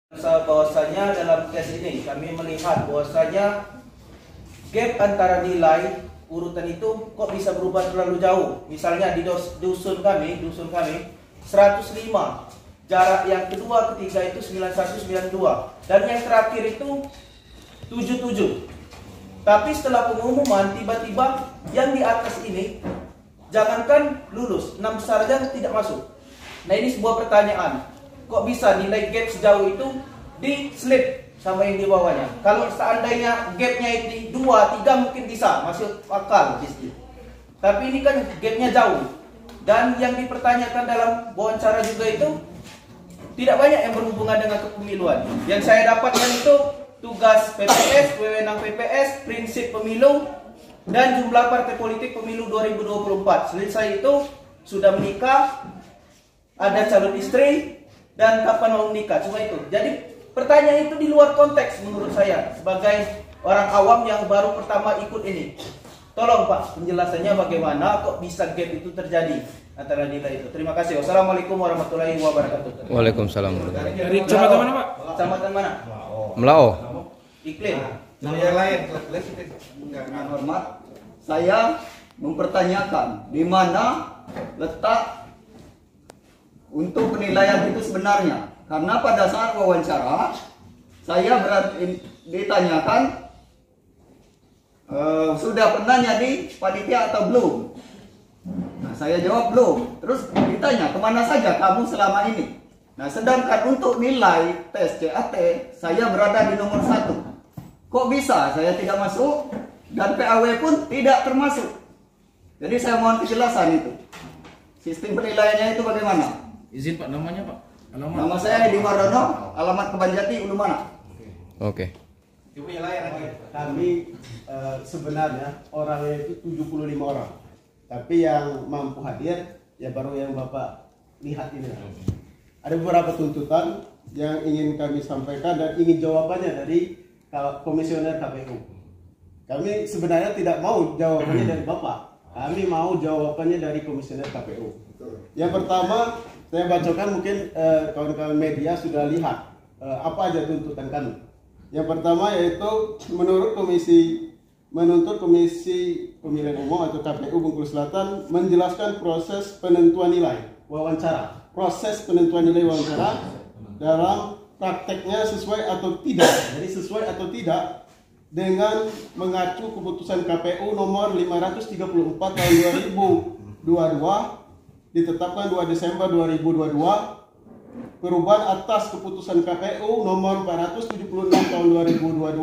Bahwasanya dalam tes ini kami melihat bahwasanya gap antara nilai urutan itu kok bisa berubah terlalu jauh. Misalnya di dusun kami 105, jarak yang kedua ketiga itu 91 92 dan yang terakhir itu 77. Tapi setelah pengumuman tiba-tiba yang di atas ini jangankan lulus 6 sarjana tidak masuk. Nah, ini sebuah pertanyaan. Kok bisa nilai gap sejauh itu di slip sama yang di bawahnya? Kalau seandainya gapnya itu 2, 3 mungkin bisa masuk akal. Tapi ini kan gapnya jauh. Dan yang dipertanyakan dalam wawancara juga itu tidak banyak yang berhubungan dengan kepemiluan. Yang saya dapatkan itu tugas PPS, wewenang PPS, prinsip pemilu, dan jumlah partai politik pemilu 2024. Selesai itu sudah menikah, ada calon istri, dan kapan mau menikah. Cuma itu. Jadi pertanyaan itu di luar konteks menurut saya sebagai orang awam yang baru pertama ikut ini. Tolong Pak penjelasannya bagaimana kok bisa gap itu terjadi antara nilai itu. Terima kasih. Wassalamualaikum warahmatullahi wabarakatuh. Waalaikumsalam. Dari kecamatan mana Pak? Kecamatan mana? Melao. Iklim. Yang lain, dengan hormat, saya mempertanyakan di mana letak untuk penilaian itu sebenarnya. Karena pada saat wawancara saya ditanyakan sudah pernah jadi panitia atau belum. Nah, saya jawab belum. Terus ditanya kemana saja kamu selama ini. Nah, sedangkan untuk nilai tes CAT saya berada di nomor 1. Kok bisa saya tidak masuk dan PAW pun tidak termasuk. Jadi saya mohon kejelasan itu. Sistem penilaiannya itu bagaimana? Izin Pak, namanya Pak? Alamat. Nama saya Edi Mardono, alamat Kebanjati, Ulu Mana. Oke. Kami sebenarnya orangnya itu 75 orang. Tapi yang mampu hadir ya baru yang Bapak lihat ini. Ada beberapa tuntutan yang ingin kami sampaikan dan ingin jawabannya dari komisioner KPU. Kami sebenarnya tidak mau jawabannya dari Bapak. Kami mau jawabannya dari komisioner KPU. Yang pertama, saya bacakan mungkin kawan-kawan media sudah lihat apa aja tuntutan kami. Yang pertama yaitu menuntut Komisi Pemilihan Umum atau KPU Bengkulu Selatan menjelaskan proses penentuan nilai wawancara. Proses penentuan nilai wawancara dalam prakteknya sesuai atau tidak. Jadi sesuai atau tidak dengan mengacu keputusan KPU nomor 534 tahun 2022 ditetapkan 2 Desember 2022, perubahan atas keputusan KPU nomor 476 tahun 2022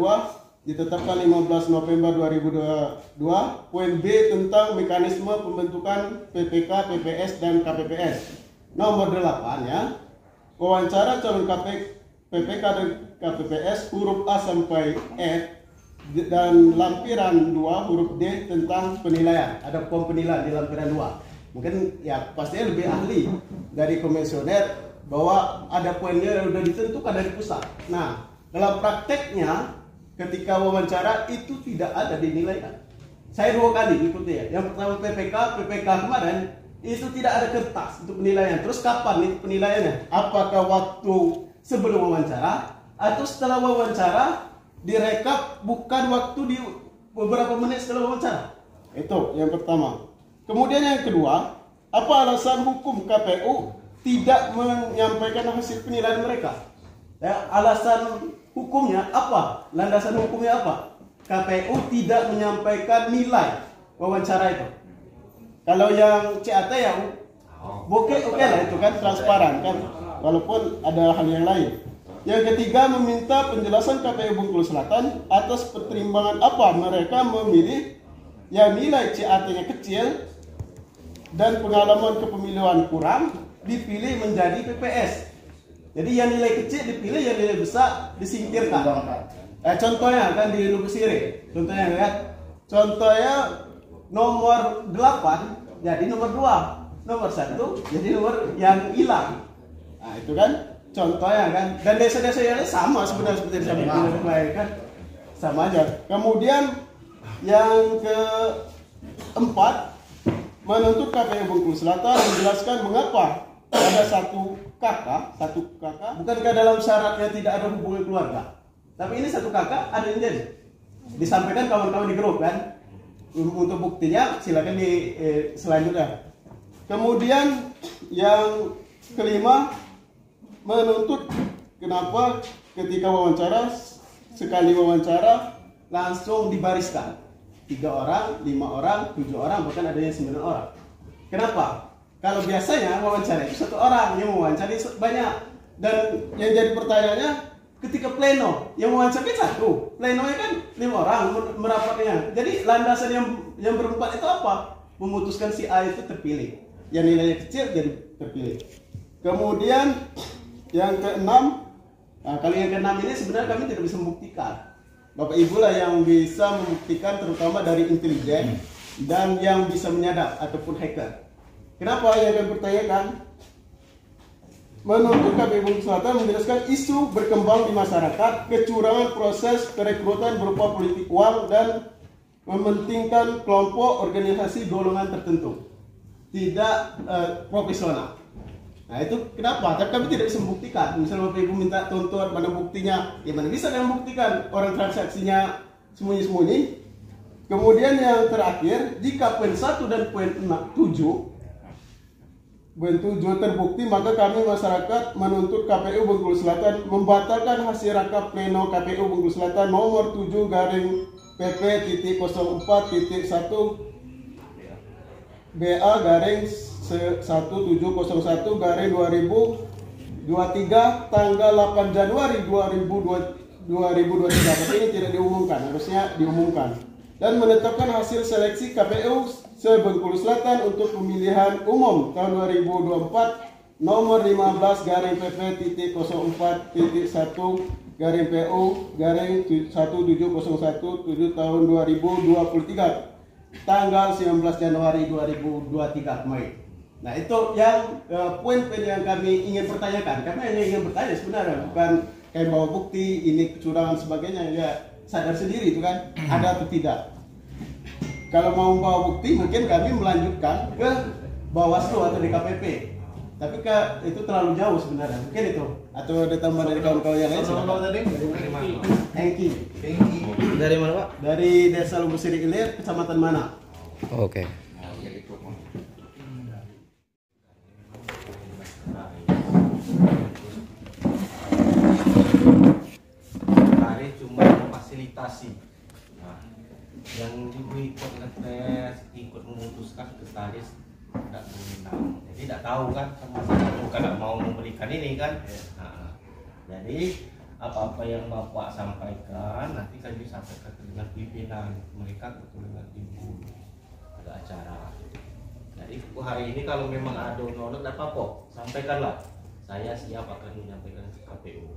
ditetapkan 15 November 2022, poin B tentang mekanisme pembentukan PPK, PPS dan KPPS. Nomor 8 ya. Wawancara calon PPK dan KPPS huruf A sampai E dan lampiran 2 huruf D tentang penilaian. Ada form penilaian di lampiran 2. Mungkin ya pastinya lebih ahli dari komisioner bahwa ada poinnya yang sudah ditentukan dari pusat. Nah, dalam prakteknya ketika wawancara itu tidak ada dinilaikan. Saya 2 kali ikuti ya. Yang pertama PPK kemarin itu tidak ada kertas untuk penilaian. Terus kapan itu penilaiannya? Apakah waktu sebelum wawancara atau setelah wawancara direkap bukan waktu di beberapa menit setelah wawancara? Itu yang pertama. Kemudian yang kedua, apa alasan hukum KPU tidak menyampaikan hasil penilaian mereka? Ya, alasan hukumnya apa? Landasan hukumnya apa? KPU tidak menyampaikan nilai wawancara itu. Kalau yang CAT ya oke lah itu kan transparan kan, walaupun ada hal yang lain. Yang ketiga, meminta penjelasan KPU Bengkulu Selatan atas pertimbangan apa mereka memilih yang nilai CAT-nya kecil dan pengalaman kepemiluan kurang dipilih menjadi PPS. Jadi yang nilai kecil dipilih, yang nilai besar disingkirkan. Contohnya kan di Lubusire, contohnya ya. Contohnya nomor 8 jadi nomor 2, nomor 1 jadi nomor yang hilang. Nah, itu kan contohnya kan. Dan desa-desa yang lain sama sebenarnya seperti desa lain kan. Sama aja. Kemudian yang keempat, menuntut KPU Bengkulu Selatan menjelaskan mengapa ada satu satu kakak, bukankah dalam syaratnya tidak ada hubungan keluarga? Tapi ini satu kakak ada yang jadi. Disampaikan kawan-kawan di grup kan. Untuk buktinya silakan di selanjutnya. Kemudian yang kelima, menuntut kenapa ketika wawancara, sekali wawancara langsung dibariskan 3 orang, 5 orang, 7 orang, bahkan ada yang 9 orang. Kenapa? Kalau biasanya wawancara itu 1 orang, yang mewawancari banyak. Dan yang jadi pertanyaannya, ketika pleno yang mewawancari 1, plenonya kan 5 orang merapatnya. Jadi landasan yang berempat itu apa? Memutuskan si A itu terpilih, yang nilainya kecil jadi terpilih. Kemudian yang keenam, kalau yang keenam ini sebenarnya kami tidak bisa membuktikan. Bapak Ibu lah yang bisa membuktikan, terutama dari intelijen dan yang bisa menyadap ataupun hacker. Kenapa yang kami pertanyakan? Menuntut KPU Bengkulu Selatan menjelaskan isu berkembang di masyarakat, kecurangan proses perekrutan berupa politik uang dan mementingkan kelompok organisasi golongan tertentu, tidak profesional. Nah itu kenapa? Tapi kami tidak bisa membuktikan. Misalnya Bapak Ibu minta tonton mana buktinya, ya mana bisa kami membuktikan orang transaksinya sembunyi-sembunyi. Kemudian yang terakhir, jika poin 1 dan poin 7 terbukti, maka kami masyarakat menuntut KPU Bengkulu Selatan membatalkan hasil rangkap pleno KPU Bengkulu Selatan nomor 7/PP.04.1 BA/1701/2023 tanggal 8 Januari 2023. Tapi ini tidak diumumkan, harusnya diumumkan. Dan menetapkan hasil seleksi KPU se-Bengkulu Selatan untuk pemilihan umum tahun 2024 nomor 15/4.1/PU/1701/7 tahun 2023 tanggal 19 Januari 2023 kemarin. Nah itu yang poin-poin yang kami ingin pertanyakan. Kami hanya ingin bertanya sebenarnya, bukan kayak bawa bukti ini kecurangan sebagainya. Ya sadar sendiri itu kan ada atau tidak. Kalau mau bawa bukti mungkin kami melanjutkan ke Bawaslu atau DKPP. Tapi itu terlalu jauh sebenarnya. Mungkin itu. Atau ada tambahan dari kawan-kawan yang lain? Hengki. Dari mana Pak? Dari Desa Lumbur Siri Ilir, Kecamatan Mana? Oke. Hari cuma memfasilitasi. Nah, yang ibu ikut ngetes, ikut memutuskan sekretaris tidak mengenal. Jadi tidak tahu kan sama saya, bukan tidak mau memberikan ini kan. Nah, jadi apa-apa yang Bapak sampaikan nanti kan bisa terkait dengan pimpinan mereka, dengan ibu ada acara. Jadi hari ini kalau memang ada undang-undang tidak apa-apa, sampaikanlah. Saya siap akan menyampaikan ke KPU.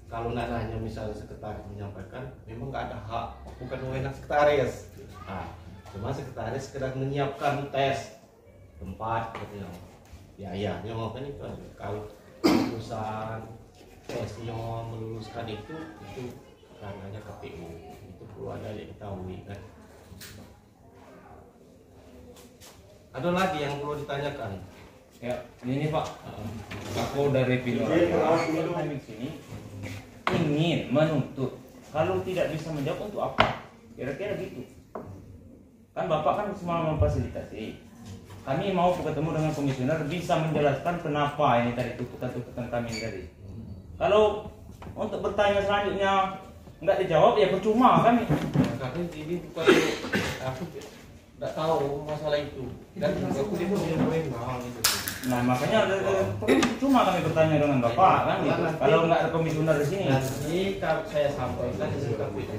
Kalau nggak nanya misalnya sekretaris menyampaikan, memang nggak ada hak, bukan wewenang sekretaris. Nah, cuma sekretaris sekedar menyiapkan tes tempat, biayanya maupun itu. Kalau urusan tesnya meluluskan itu ranahnya KPU, itu perlu ada yang diketahui kan. Ada lagi yang perlu ditanyakan? Ya, ini Pak. Aku dari Pinora. Kami sini ingin menuntut. Kalau tidak bisa menjawab untuk apa? Kira-kira gitu. Kan Bapak kan semua memfasilitasi. Kami mau ketemu dengan komisioner bisa menjelaskan kenapa ini tadi tuntutan-tuntutan kami tadi. Kalau untuk bertanya selanjutnya nggak dijawab ya percuma kan? Karena ini bukan aku tidak tahu masalah itu dan aku itu yang memang itu. Nah makanya cuma kami bertanya dengan Bapak kan gitu. Kalau nggak ada komisioner di sini. Nanti kalau saya sampaikan di KPU,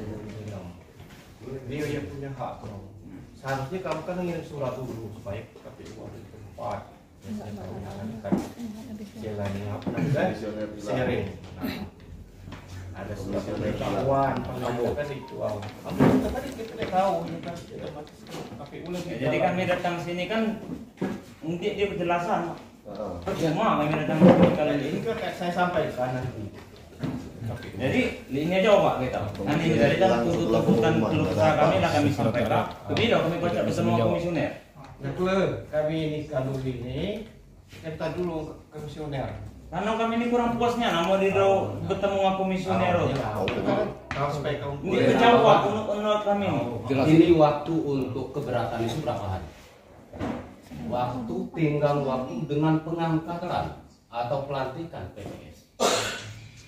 dia yang punya hak. Seharusnya kamu kan ngirim surat dulu supaya KPU ada di tempat. Saya tahu kan jalannya apa namanya sharing. Ada surat pemberitahuan, kan itu awal. Apa tadi kita tahu ini kan KPU lagi. Jadi kami datang sini kan untuk dia penjelasan. Cuma kami datang sini kali ini. Ini kan saya sampaikan nanti. Jadi ini aja Pak kita. Nanti dari tuntutan keluh kesah kami lah kami sampaikan. Kemudian kami baca bersama komisioner. Nah, kami ini kalau ini kita dulu komisioner. Karena kami ini kurang puasnya, namun di bertemu sama komisioner. Kau supaya kau Ini kecewa untuk kami. Ini waktu untuk keberatan itu berapa hari? Waktu tinggal waktu dengan pengangkatan atau pelantikan PPS.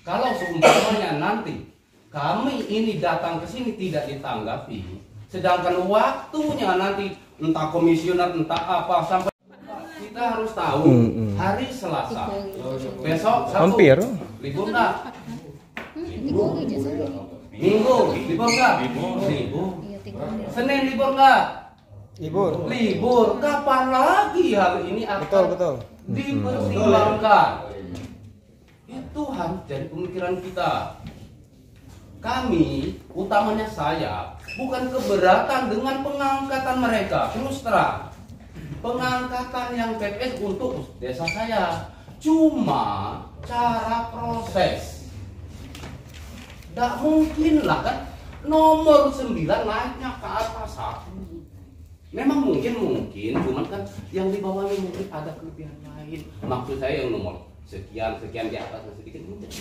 Kalau seumpamanya nanti kami ini datang ke sini tidak ditanggapi, sedangkan waktunya nanti entah komisioner entah apa sampai kita harus tahu hari Selasa besok Sabtu Hampir. libur nggak? Minggu libur nggak? Libur. Senin libur nggak? Libur. Kapan lagi hal ini akan dipertimbangkan? Itu harus jadi pemikiran kita. Kami, utamanya saya, bukan keberatan dengan pengangkatan mereka. Terus terang, pengangkatan yang PPS untuk desa saya cuma cara proses. Tidak mungkin lah kan nomor 9 naiknya ke atas 1. Memang mungkin, cuman kan yang di bawahnya mungkin ada kelebihan lain. Maksud saya yang nomor sekian di atasnya sedikit mungkin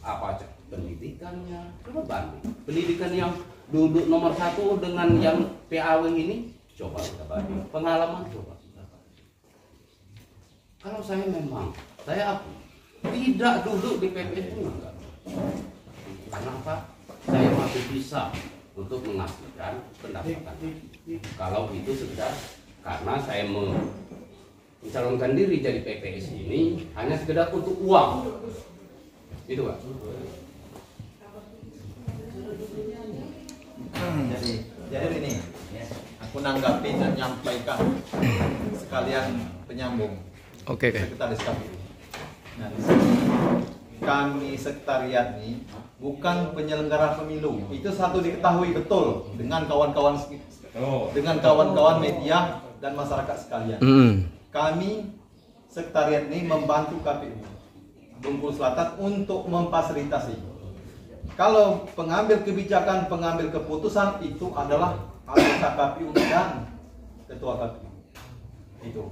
apa aja pendidikannya, coba banding pendidikan yang duduk nomor 1 dengan yang PAW ini, coba kita banding pengalaman, coba kita banding. Kalau saya memang saya tidak duduk di PPS itu enggak. Karena apa? Saya masih bisa untuk menghasilkan pendapatan. Kalau itu sekedar karena saya mencalonkan diri jadi PPS ini hanya sekedar untuk uang. Itu Pak. Jadi ini aku nanggapi dan nyampaikan sekalian penyambung. Oke. Sekretaris KPU. Nah, di sini kami sekretariat ini bukan penyelenggara pemilu. Itu satu diketahui betul dengan kawan-kawan media dan masyarakat sekalian. Kami sekretariat ini membantu KPU Bengkulu Selatan untuk memfasilitasi. Kalau pengambil kebijakan, pengambil keputusan itu adalah anggota KPU dan ketua KPU. Itu.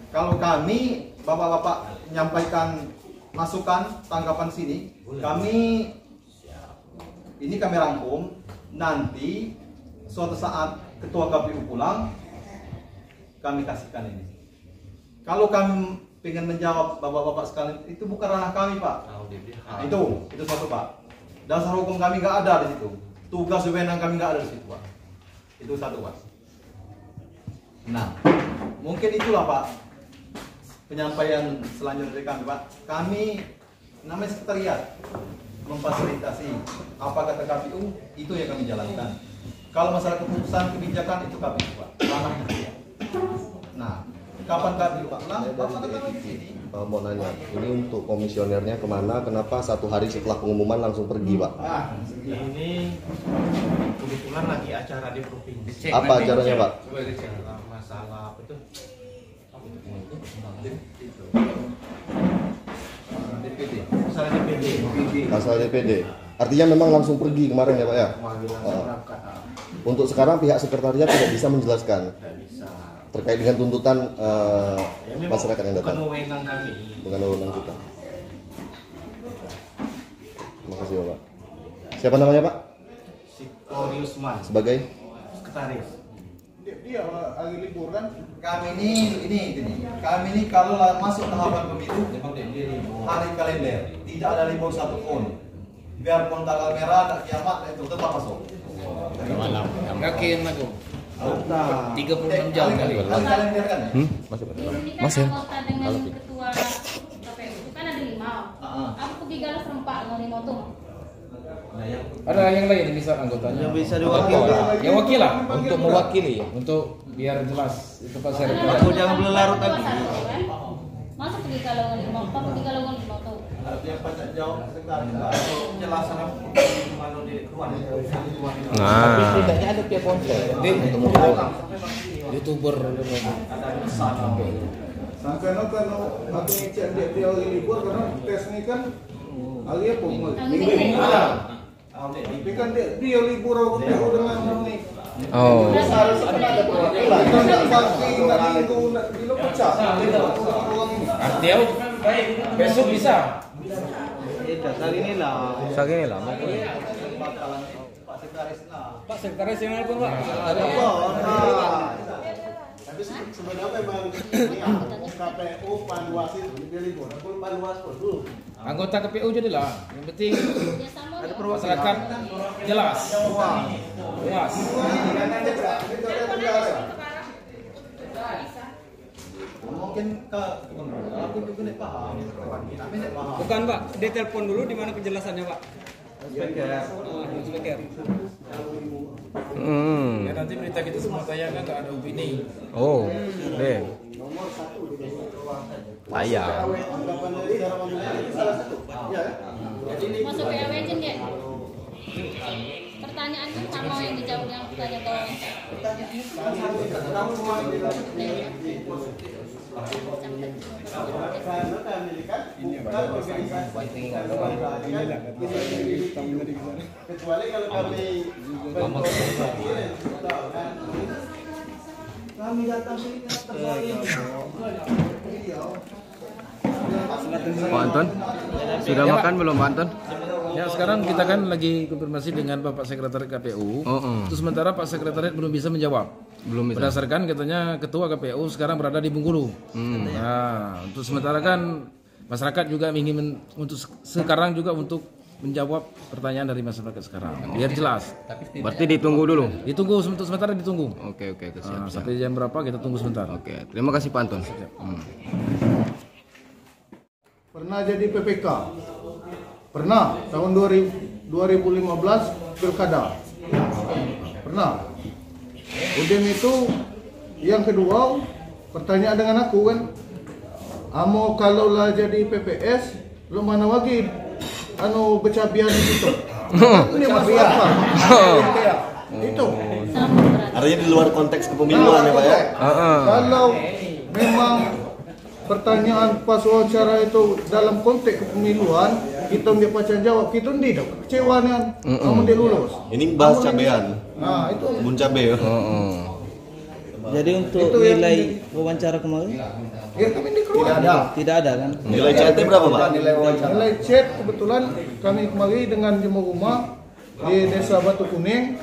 Kalau kami, bapak-bapak menyampaikan masukan, tanggapan sini, kami rangkum. Nanti suatu saat ketua KPU pulang, kami kasihkan ini. Kalau kami ingin menjawab bapak-bapak sekalian, itu bukan ranah kami, Pak. Nah, itu satu, Pak. Dasar hukum kami nggak ada di situ. Tugas wewenang kami nggak ada di situ, Pak. Itu satu, Pak. Nah, mungkin itulah, Pak, penyampaian selanjutnya dari kami, Pak. Kami namanya sekretariat memfasilitasi apa kata KPU, itu yang kami jalankan. Kalau masalah keputusan kebijakan itu KPU, Pak. Ranahnya dia. Nah, kapan KPU Pak pulang? Bapak datang di sini. Mau nanya, ini untuk komisionernya kemana? Kenapa satu hari setelah pengumuman langsung pergi, Pak? Ini kebetulan lagi acara di provinsi. Apa acaranya, Pak? Masalah apa itu? DPD. Masalah DPD. Masalah DPD. Artinya memang langsung pergi kemarin ya, Pak ya? Untuk sekarang pihak sekretariat tidak bisa menjelaskan terkait dengan tuntutan masyarakat yang datang. Bukan wewenang kami. Bukan wewenang kita. Terima kasih, Bapak. Siapa namanya, Pak? Sikoriusman. Sebagai Sekretaris. Dia lagi libur kan? Kami ini kalau masuk tahapan pemilu hari kalender tidak ada libur satupun. Biarpun tanggal merah dan kiamat itu tetap masuk. Yakin aku. 36 jam kali. Kalender kan ya? Masih. Anggota dengan ketua KPU itu kan ada 5. Aku pergi galas rempak dengan 5 tuh. Ada yang lain yang bisa anggotanya? Yang bisa diwakilkan. Yang wakil lah, untuk mewakili, untuk biar jelas itu Pak Seri. Aku jangan berlarut lagi. Masa pergi galongan 5? Apa pergi galongan 5 tuh? Dia banyak jawab sekretaris. Penjelasan mana di luar. Nah, Setidaknya ada pihak konser. YouTuber. Karena aku ngecek dia lagi libur karena tes ini kan alia pun minggu. Tapi kan dia libur aku dengan ini. Oh. Seharusnya kan ada perwakilan. Kan pasti nggak minggu nggak pecah. Artinya Besok bisa. Kali ini lah. Pak Sekretaris yang nelpon, Pak. Tapi sebenarnya memang KPU Panwaslu dipilih Panwaslu dulu. Anggota KPU jadi lah. Yang penting Kerjasama ya. masyarakat jelas. Puas. Mungkin aku juga nih paham. Kami nih paham. Bukan Pak, dia telepon dulu di mana penjelasannya Pak? Speaker. Ya nanti berita kita semua tayangkan nggak ada opini. Oh, deh. Payah. Anggapan dari cara memilih itu salah satu. Ya. Masuk PAW aja deh. Pertanyaan kan sama yang dijawab yang tanya ke Karena kami kan bukan organisasi kecuali kalau kami kami datang sini Pak Anton, sudah Ya, makan Pak. belum Pak Anton? Ya sekarang kita kan lagi konfirmasi dengan Bapak Sekretariat KPU. Itu sementara Pak Sekretariat belum bisa menjawab. Belum bisa. Berdasarkan katanya Ketua KPU sekarang berada di Bengkulu. Nah, untuk sementara kan masyarakat juga ingin untuk sekarang juga untuk menjawab pertanyaan dari masyarakat sekarang. Biar jelas. Berarti ditunggu dulu. Ditunggu untuk sementara ditunggu. Oke, Nah, sampai jam berapa kita tunggu sebentar. Oke, terima kasih Pak Anton. Pernah jadi PPK. Pernah tahun 2015 pilkada. Pernah. Udin itu yang kedua pertanyaan dengan aku kan. Amo kalau lah jadi PPS lu mana lagi anu becabian itu. Ini masuk apa? Itu. Artinya di luar konteks kepemiluan ya Pak ya? Kalau memang pertanyaan pas wawancara itu dalam konteks kepemiluan, kita dia pacar jawab, kita tidak kecewaan kamu dia lulus. Ini bahas cabean. Nah itu. Bun cabe ya. Jadi untuk Itu nilai yang wawancara kemarin ya kami dikeluarkan. tidak ada kan? Nilai CT berapa Pak? Nilai chat kebetulan kami kemari dengan jemaah rumah di Desa Batu Kuning.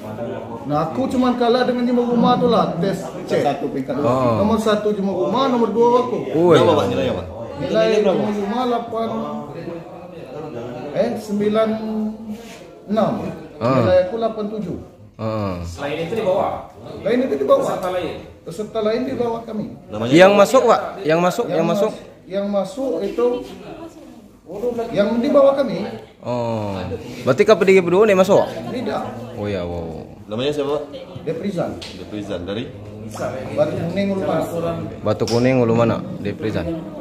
Nah aku cuman kalah dengan jemaah rumah tu lah tes chat. Nomor 1 jemaah rumah, nomor 2 aku. Berapa Pak nilainya Pak? Nilai jemaah rumah 96. Nilai aku 87. Selain itu di bawah. Lain itu di bawah. Peserta lain. Peserta lain di bawah kami. Namanya Yang masuk Pak, yang masuk. Yang masuk itu yang di bawah kami. Oh, berarti KPD berdua nih masuk? Tidak. Oh ya, wow. Namanya siapa Pak? Deprizan. Deprizan dari Batu Kuning Ulu Mana. Batu Kuning Ulu Mana, di Prizan.